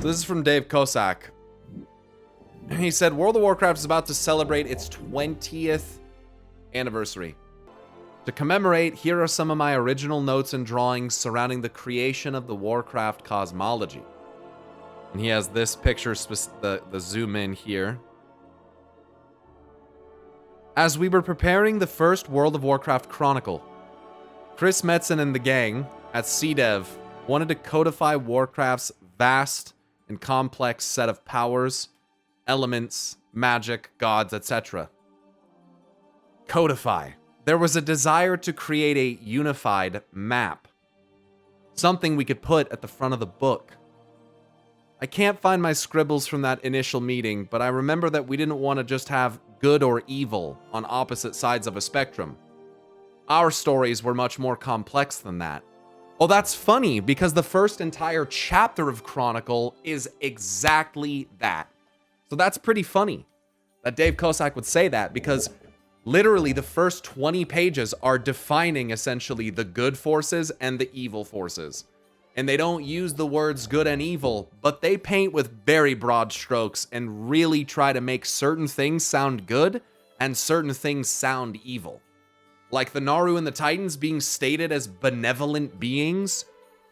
This is from Dave Kosak. He said, World of Warcraft is about to celebrate its 20th anniversary. To commemorate, here are some of my original notes and drawings surrounding the creation of the Warcraft cosmology. And he has this picture, the zoom in here. As we were preparing the first World of Warcraft Chronicle, Chris Metzen and the gang at CDev wanted to codify Warcraft's vast and complex set of powers, elements, magic, gods, etc. Codify. There was a desire to create a unified map. Something we could put at the front of the book. I can't find my scribbles from that initial meeting, but I remember that we didn't want to just have good or evil on opposite sides of a spectrum. Our stories were much more complex than that. Well, that's funny, because the first entire chapter of Chronicle is exactly that. So that's pretty funny that Dave Kosak would say that, because literally the first 20 pages are defining essentially the good forces and the evil forces. And they don't use the words good and evil, but they paint with very broad strokes and really try to make certain things sound good and certain things sound evil. Like the Naru and the Titans being stated as benevolent beings,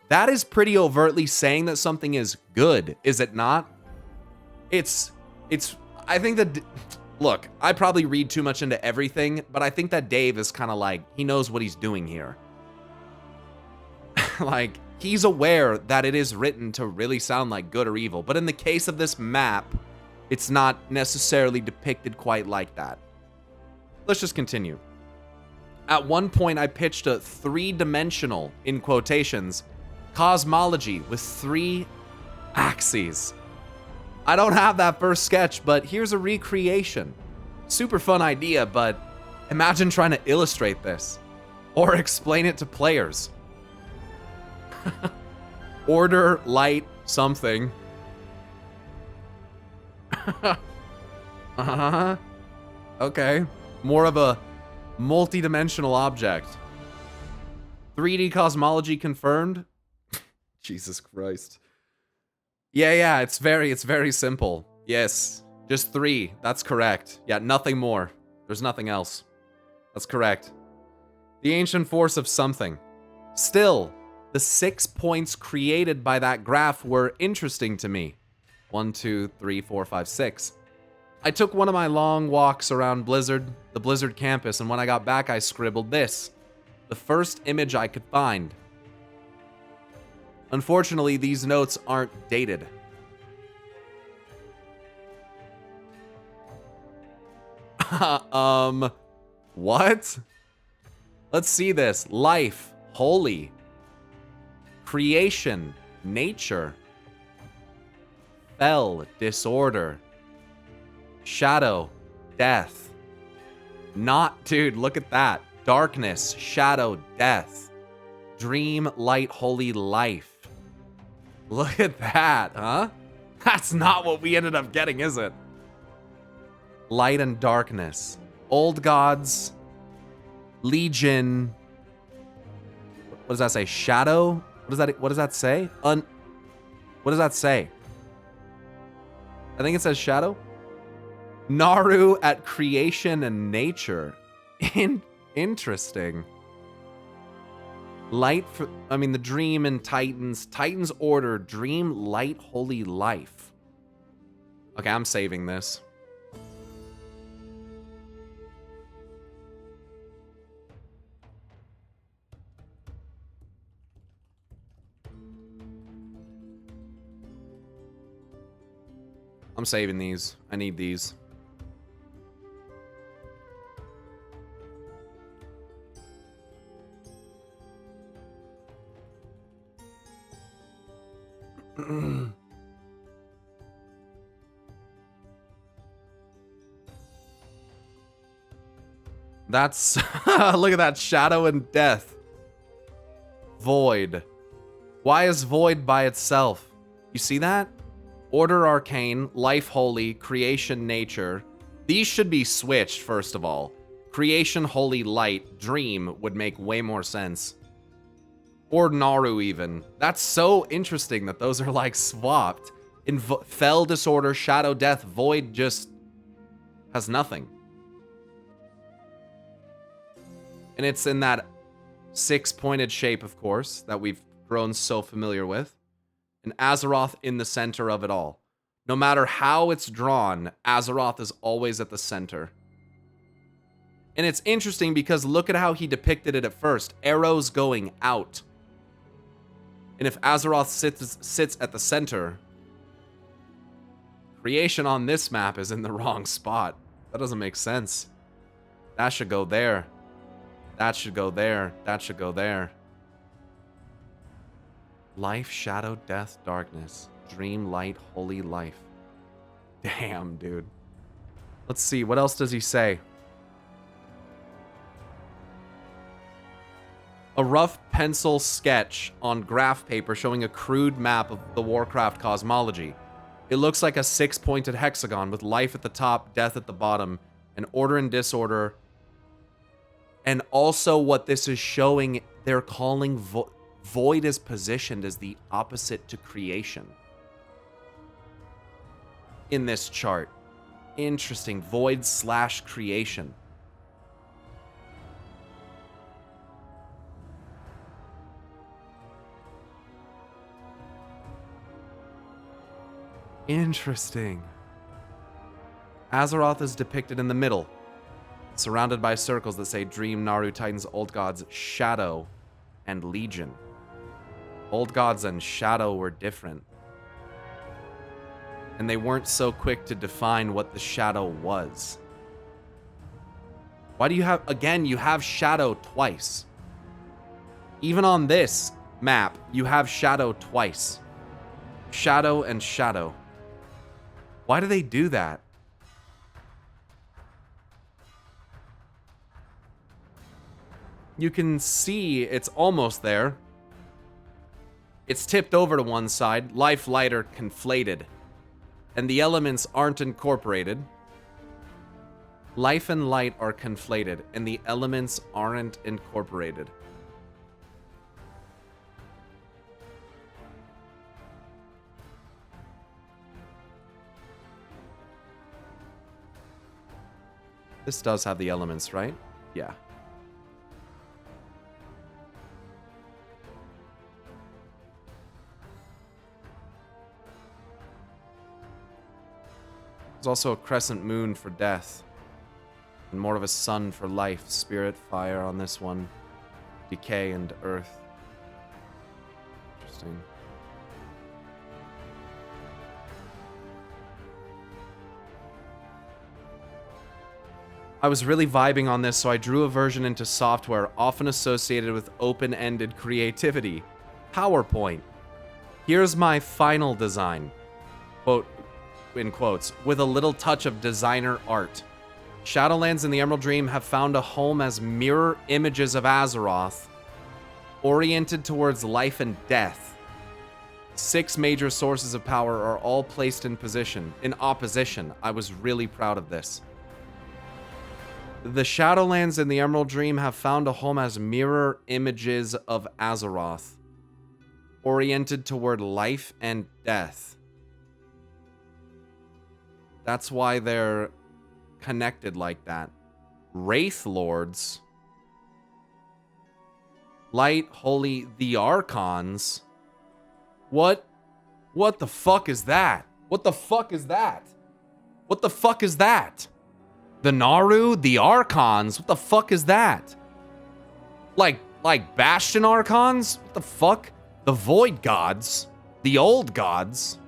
that is pretty overtly saying that something is good, is it not? I think that, look, I probably read too much into everything, but I think that Dave is kind of like, he knows what he's doing here. Like, he's aware that it is written to really sound like good or evil, but in the case of this map, it's not necessarily depicted quite like that. Let's just continue. At one point, I pitched a three-dimensional, in quotations, cosmology with 3 axes. I don't have that first sketch, but here's a recreation. Super fun idea, but imagine trying to illustrate this or explain it to players. Order, light, something. Okay. More of a multi-dimensional object. 3D cosmology confirmed? Jesus Christ. Yeah, it's very simple. Yes, just 3. That's correct. Yeah, nothing more. There's nothing else. That's correct. The ancient force of something. Still, the 6 points created by that graph were interesting to me. 1, 2, 3, 4, 5, 6. I took one of my long walks around the Blizzard campus, and when I got back, I scribbled this. The first image I could find. Unfortunately, these notes aren't dated. What? Let's see this. Life, holy. Creation, nature. Fell, disorder. Shadow, death. Not, dude, look at that. Darkness, shadow, death. Dream, light, holy, life. Look at that, huh? That's not what we ended up getting, is it? Light and darkness. Old gods. Legion. What does that say? Shadow? What does that say? What does that say? I think it says shadow. Naru at creation and nature. Interesting. Light for, the dream and Titans. Titans order, dream, light, holy, life. Okay, I'm saving this. I'm saving these. I need these. That's look at that, shadow and death. Void. Why is void by itself? You see that? Order arcane, life holy, creation nature. These should be switched, first of all. Creation holy light, dream would make way more sense. Or Naru even. That's so interesting that those are like swapped. In Fell, Disorder, Shadow, Death, Void just has nothing. And it's in that six-pointed shape, of course, that we've grown so familiar with. And Azeroth in the center of it all. No matter how it's drawn, Azeroth is always at the center. And it's interesting because look at how he depicted it at first. Arrows going out. And if Azeroth sits at the center, creation on this map is in the wrong spot. That doesn't make sense. That should go there. That should go there. That should go there. Life, shadow, death, darkness. Dream, light, holy life. Damn, dude. Let's see. What else does he say? A rough pencil sketch on graph paper showing a crude map of the Warcraft cosmology. It looks like a six-pointed hexagon with life at the top, death at the bottom, and order and disorder. And also what this is showing, they're calling Void is positioned as the opposite to creation. In this chart. Interesting. Void/creation. Interesting. Azeroth is depicted in the middle, surrounded by circles that say Dream, Naru, Titans, Old Gods, Shadow, and Legion. Old Gods and Shadow were different. And they weren't so quick to define what the Shadow was. Why do you have, again, you have Shadow twice. Even on this map, you have Shadow twice. Shadow and Shadow. Why do they do that? You can see it's almost there. It's tipped over to one side, life, lighter, conflated. And the elements aren't incorporated. Life and light are conflated, and the elements aren't incorporated. This does have the elements, right? Yeah. There's also a crescent moon for death. And more of a sun for life. Spirit, fire on this one. Decay and earth. Interesting. I was really vibing on this, so I drew a version into software often associated with open-ended creativity. PowerPoint. Here's my final design. Quote, in quotes, with a little touch of designer art. Shadowlands and the Emerald Dream have found a home as mirror images of Azeroth, oriented towards life and death. 6 major sources of power are all placed in opposition. I was really proud of this. The Shadowlands and the Emerald Dream have found a home as mirror images of Azeroth, oriented toward life and death. That's why they're connected like that. Wraith Lords, Light, Holy, the Archons. What the fuck is that? What the fuck is that? What the fuck is that? The Naru, the Archons. What the fuck is that? Like Bastion Archons? What the fuck? The Void Gods, the Old Gods.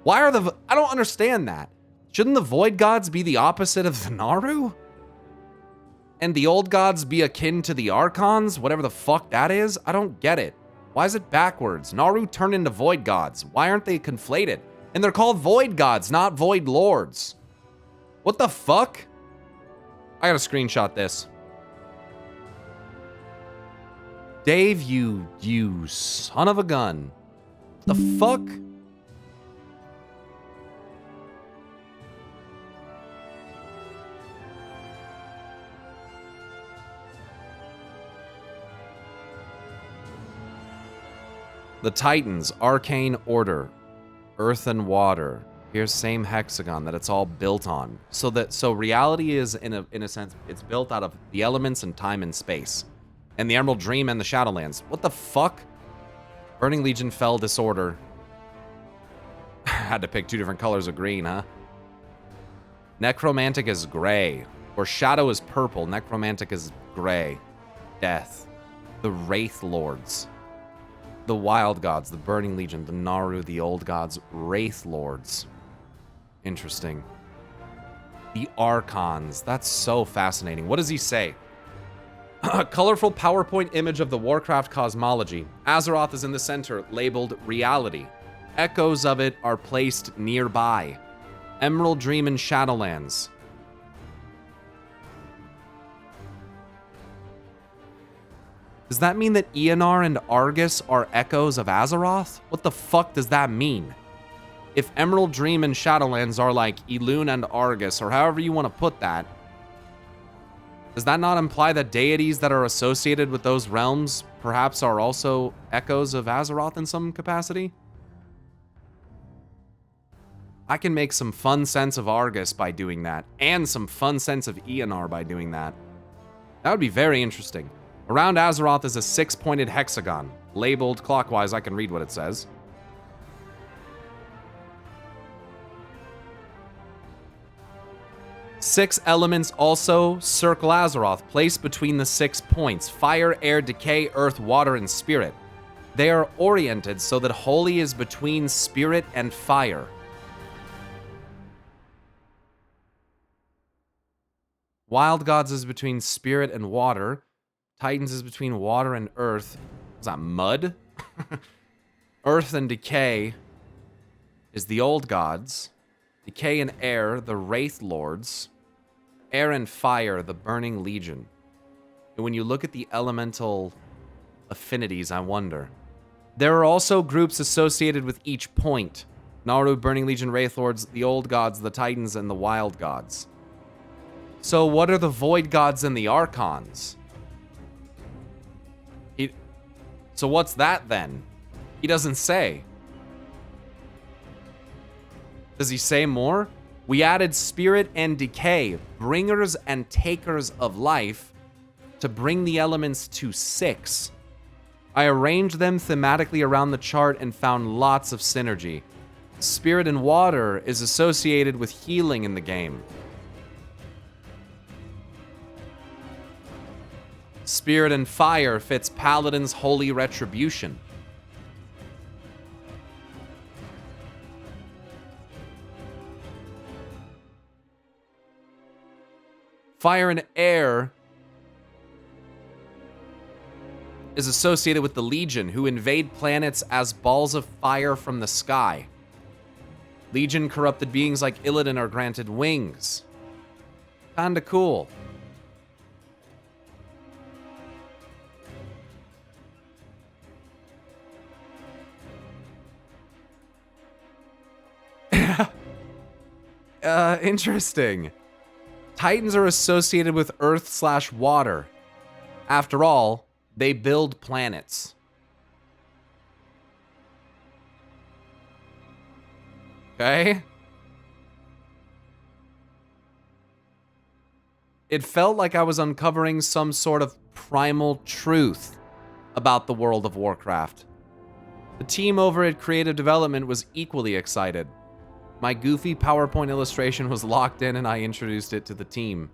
Why are I don't understand that. Shouldn't the Void Gods be the opposite of the Naru? And the Old Gods be akin to the Archons? Whatever the fuck that is? I don't get it. Why is it backwards? Naru turned into Void Gods. Why aren't they conflated? And they're called Void Gods, not Void Lords. What the fuck? I gotta screenshot this. Dave, you son of a gun. The fuck? The Titans, Arcane Order, Earth and Water. Here's same hexagon that it's all built on. So reality is, in a sense, it's built out of the elements and time and space. And the Emerald Dream and the Shadowlands. What the fuck? Burning Legion fell disorder. Had to pick 2 different colors of green, huh? Necromantic is gray. Or Shadow is purple. Necromantic is gray. Death. The Wraith Lords. The Wild Gods. The Burning Legion. The Naru. The Old Gods. Wraith Lords. Interesting. The Archons. That's so fascinating. What does he say? A colorful PowerPoint image of the Warcraft cosmology. Azeroth is in the center, labeled reality. Echoes of it are placed nearby. Emerald Dream and Shadowlands. Does that mean that Eonar and Argus are echoes of Azeroth? What the fuck does that mean? If Emerald Dream and Shadowlands are like Elune and Argus, or however you want to put that, does that not imply that deities that are associated with those realms perhaps are also echoes of Azeroth in some capacity? I can make some fun sense of Argus by doing that, and some fun sense of Eonar by doing that. That would be very interesting. Around Azeroth is a 6-pointed hexagon. Labeled clockwise, I can read what it says. Six elements also circle Azeroth, placed between the 6 points: fire, air, decay, earth, water, and spirit. They are oriented so that holy is between spirit and fire. Wild Gods is between spirit and water. Titans is between water and earth. Is that mud? Earth and decay is the Old Gods. Decay and air, the Wraith Lords. Air and fire, the Burning Legion. And when you look at the elemental affinities, I wonder. There are also groups associated with each point. Naru, Burning Legion, Wraith Lords, the Old Gods, the Titans, and the Wild Gods. So what are the Void Gods and the Archons? So what's that then? He doesn't say. Does he say more? We added spirit and decay, bringers and takers of life, to bring the elements to 6. I arranged them thematically around the chart and found lots of synergy. Spirit and water is associated with healing in the game. Spirit and fire fits Paladin's holy retribution. Fire and air is associated with the Legion, who invade planets as balls of fire from the sky. Legion corrupted beings like Illidan are granted wings. Kinda cool. Interesting. Titans are associated with earth/water. After all, they build planets. Okay? It felt like I was uncovering some sort of primal truth about the world of Warcraft. The team over at Creative Development was equally excited. My goofy PowerPoint illustration was locked in and I introduced it to the team.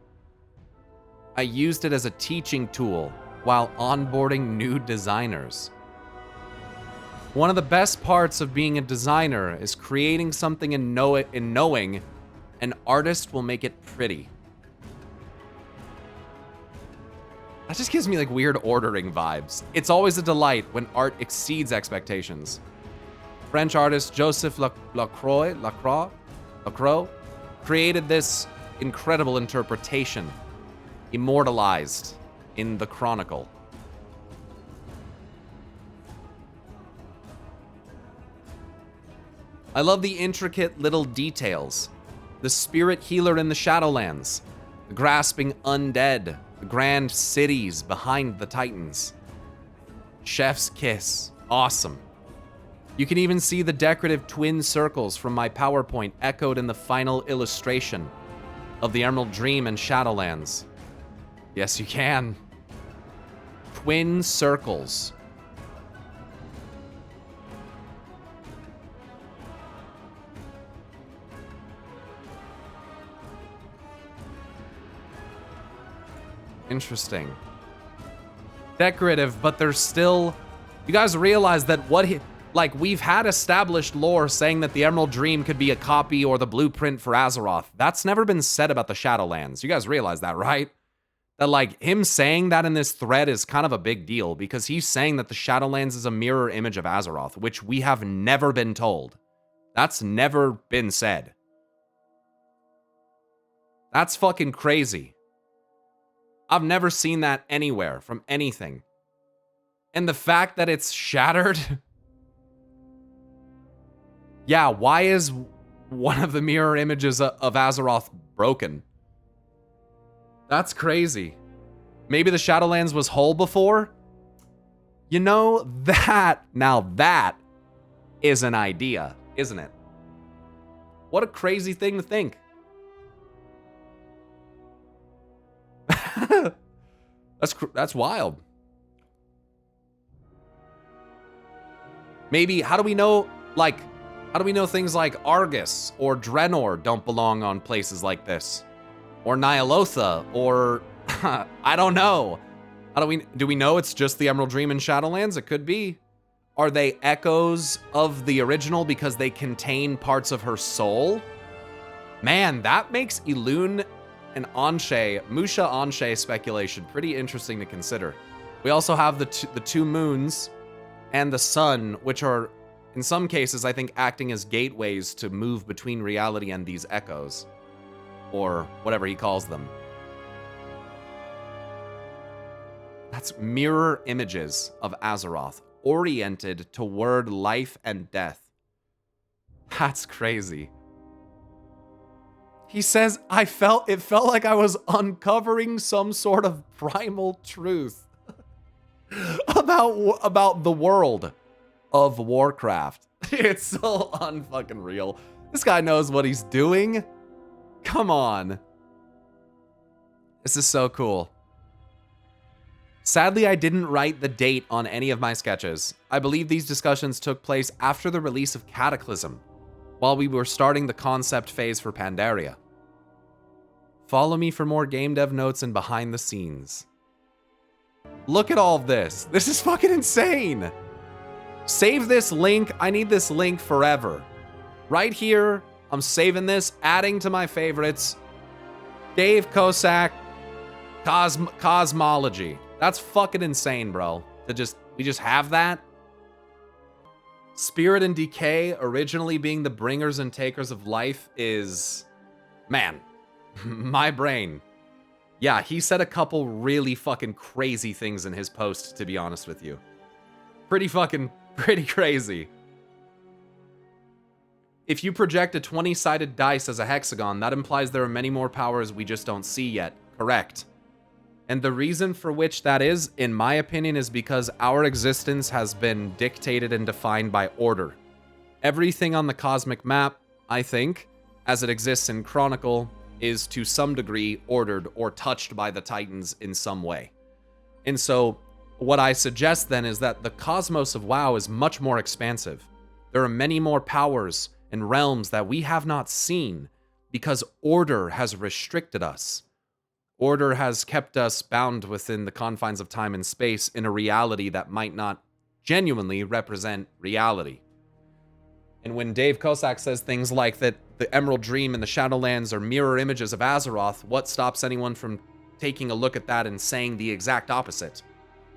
I used it as a teaching tool while onboarding new designers. One of the best parts of being a designer is creating something and knowing an artist will make it pretty. That just gives me like weird ordering vibes. It's always a delight when art exceeds expectations. French artist Joseph Lacroix created this incredible interpretation, immortalized in the Chronicle. I love the intricate little details. The spirit healer in the Shadowlands, the grasping undead, the grand cities behind the Titans. Chef's kiss, awesome. You can even see the decorative twin circles from my PowerPoint echoed in the final illustration of the Emerald Dream and Shadowlands. Yes, you can. Twin circles. Interesting. Decorative, but there's still... You guys realize that like, we've had established lore saying that the Emerald Dream could be a copy or the blueprint for Azeroth. That's never been said about the Shadowlands. You guys realize that, right? That, like, him saying that in this thread is kind of a big deal, because he's saying that the Shadowlands is a mirror image of Azeroth, which we have never been told. That's never been said. That's fucking crazy. I've never seen that anywhere from anything. And the fact that it's shattered... Yeah, why is one of the mirror images of Azeroth broken? That's crazy. Maybe the Shadowlands was whole before? You know, now that is an idea, isn't it? What a crazy thing to think. That's wild. Maybe, how do we know, like... How do we know things like Argus or Draenor don't belong on places like this? Or Nyalotha, or... I don't know. Do we know it's just the Emerald Dream and Shadowlands? It could be. Are they echoes of the original because they contain parts of her soul? Man, that makes Elune and Musha Anshe speculation pretty interesting to consider. We also have the two moons and the sun, which are... in some cases, I think, acting as gateways to move between reality and these echoes. Or whatever he calls them. That's mirror images of Azeroth, oriented toward life and death. That's crazy. He says, it felt like I was uncovering some sort of primal truth about the world of Warcraft. It's so unfucking real. This guy knows what he's doing. Come on. This is so cool. Sadly, I didn't write the date on any of my sketches. I believe these discussions took place after the release of Cataclysm, while we were starting the concept phase for Pandaria. Follow me for more game dev notes and behind the scenes. Look at all of this. This is fucking insane. Save this link. I need this link forever. Right here, I'm saving this, adding to my favorites. Dave Kosak, Cosmology. That's fucking insane, bro. We just have that. Spirit and Decay, originally being the bringers and takers of life, is... Man, my brain. Yeah, he said a couple really fucking crazy things in his post, to be honest with you. Pretty crazy. If you project a 20-sided dice as a hexagon, that implies there are many more powers we just don't see yet. Correct. And the reason for which that is, in my opinion, is because our existence has been dictated and defined by order. Everything on the cosmic map, I think, as it exists in Chronicle, is to some degree ordered or touched by the Titans in some way. And so, what I suggest then is that the cosmos of WoW is much more expansive. There are many more powers and realms that we have not seen because order has restricted us. Order has kept us bound within the confines of time and space in a reality that might not genuinely represent reality. And when Dave Kosak says things like that the Emerald Dream and the Shadowlands are mirror images of Azeroth, what stops anyone from taking a look at that and saying the exact opposite?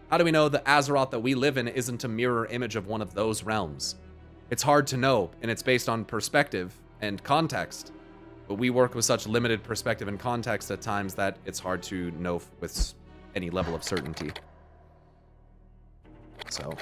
How do we know the Azeroth that we live in isn't a mirror image of one of those realms? It's hard to know, and it's based on perspective and context. But we work with such limited perspective and context at times that it's hard to know with any level of certainty. So,